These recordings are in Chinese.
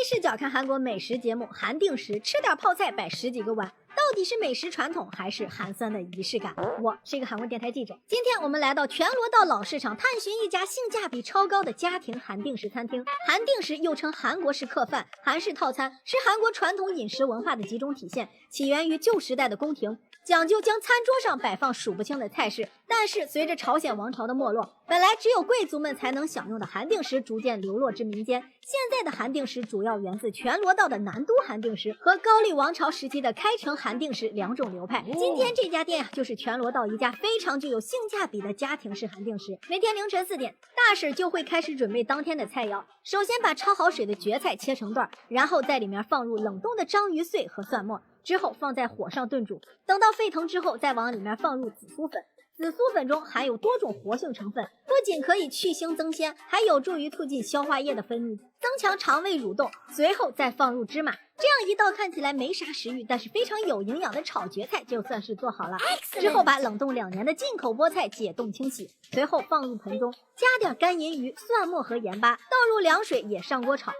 视角看韩国美食节目，韩定时吃点泡菜摆10几个碗，到底是美食传统还是寒酸的仪式感？我是一个韩国电台记者，今天我们来到全罗道老市场，探寻一家性价比超高的家庭韩定时餐厅。韩定时又称韩国式客饭、韩式套餐，是韩国传统饮食文化的集中体现，起源于旧时代的宫廷，讲究将餐桌上摆放数不清的菜式。但是随着朝鲜王朝的没落，本来只有贵族们才能享用的韩定时逐渐流落至民间。现在的韩定时主要源自全罗道的南都韩定时和高丽王朝时期的开城韩定时两种流派。今天这家店就是全罗道一家非常具有性价比的家庭式韩定时。每天凌晨4点，大婶就会开始准备当天的菜肴。首先把焯好水的蕨菜切成段，然后在里面放入冷冻的章鱼碎和蒜末，之后放在火上炖煮，等到沸腾之后再往里面放入紫苏粉。紫苏粉中含有多种活性成分，不仅可以去腥增鲜，还有助于促进消化液的分泌，增强肠胃蠕动。随后再放入芝麻，这样一道看起来没啥食欲，但是非常有营养的炒蕨菜就算是做好了。之后把冷冻2年的进口菠菜解冻清洗，随后放入盆中，加点干银鱼、蒜末和盐巴，倒入凉水也上锅炒。3分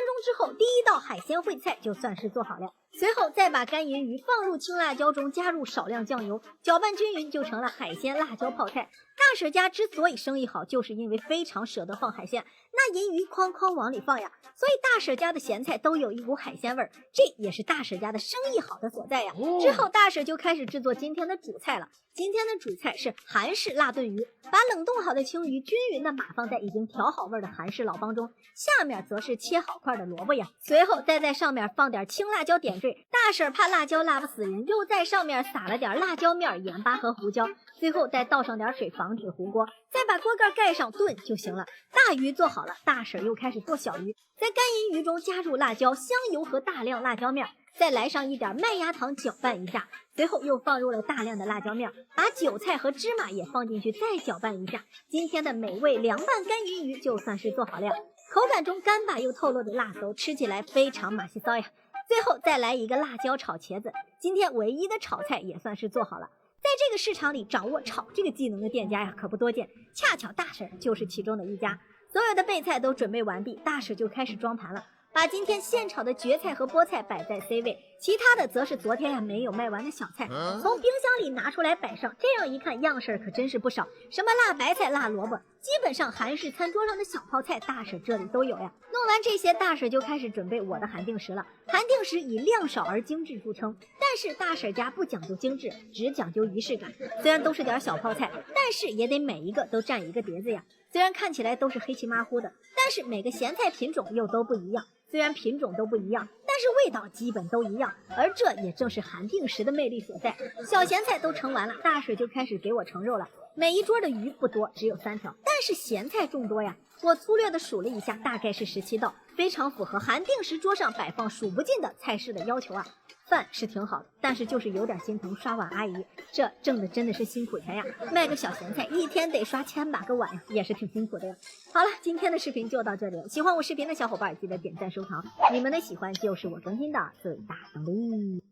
钟之后，第一道海鲜烩菜就算是做好了。随后再把干银鱼放入青辣椒中，加入少量酱油，搅拌均匀，就成了海鲜辣椒泡菜。大婶家之所以生意好，就是因为非常舍得放海鲜，那银鱼哐哐往里放呀，所以大婶家的咸菜都有一股海鲜味儿，这也是大婶家的生意好的所在呀。之后大婶就开始制作今天的主菜了。今天的主菜是韩式辣炖鱼，把冷冻好的青鱼均匀的码放在已经调好味的韩式老帮中，下面则是切好块的萝卜呀，随后再在上面放点青辣椒点缀。大婶怕辣椒辣不死人，又在上面撒了点辣椒面、盐巴和胡椒，最后再倒上点水防止糊锅，再把锅盖盖上炖就行了。大鱼做好了，大婶又开始做小鱼，在干银鱼中加入辣椒、香油和大量辣椒面，再来上一点麦芽糖搅拌一下，随后又放入了大量的辣椒面，把韭菜和芝麻也放进去，再搅拌一下。今天的美味凉拌干银鱼就算是做好了，口感中干巴又透露着辣馊，吃起来非常马西骚呀。最后再来一个辣椒炒茄子，今天唯一的炒菜也算是做好了。在这个市场里掌握炒这个技能的店家呀，可不多见，恰巧大婶就是其中的一家。所有的备菜都准备完毕，大婶就开始装盘了，把今天现炒的蕨菜和菠菜摆在 C 位，其他的则是昨天没有卖完的小菜，从冰箱里拿出来摆上。这样一看，样式可真是不少，什么辣白菜、辣萝卜，基本上韩式餐桌上的小泡菜，大婶这里都有呀。弄完这些，大婶就开始准备我的韩定时了。韩定时以量少而精致著称，但是大婶家不讲究精致，只讲究仪式感。虽然都是点小泡菜，但是也得每一个都占一个碟子呀。虽然看起来都是黑漆麻糊的，但是每个咸菜品种又都不一样。虽然品种都不一样，但是味道基本都一样，而这也正是韩定时的魅力所在。小咸菜都盛完了，大婶就开始给我盛肉了。每一桌的鱼不多，只有3条，但是咸菜众多呀。我粗略的数了一下，大概是17道，非常符合韩定时桌上摆放数不尽的菜式的要求啊。饭是挺好的，但是就是有点心疼刷碗阿姨，这挣的真的是辛苦钱呀。卖个小咸菜一天得刷1000把个碗呀，也是挺辛苦的呀。好了，今天的视频就到这里了，喜欢我视频的小伙伴记得点赞收藏，你们的喜欢就是我更新的最大动力。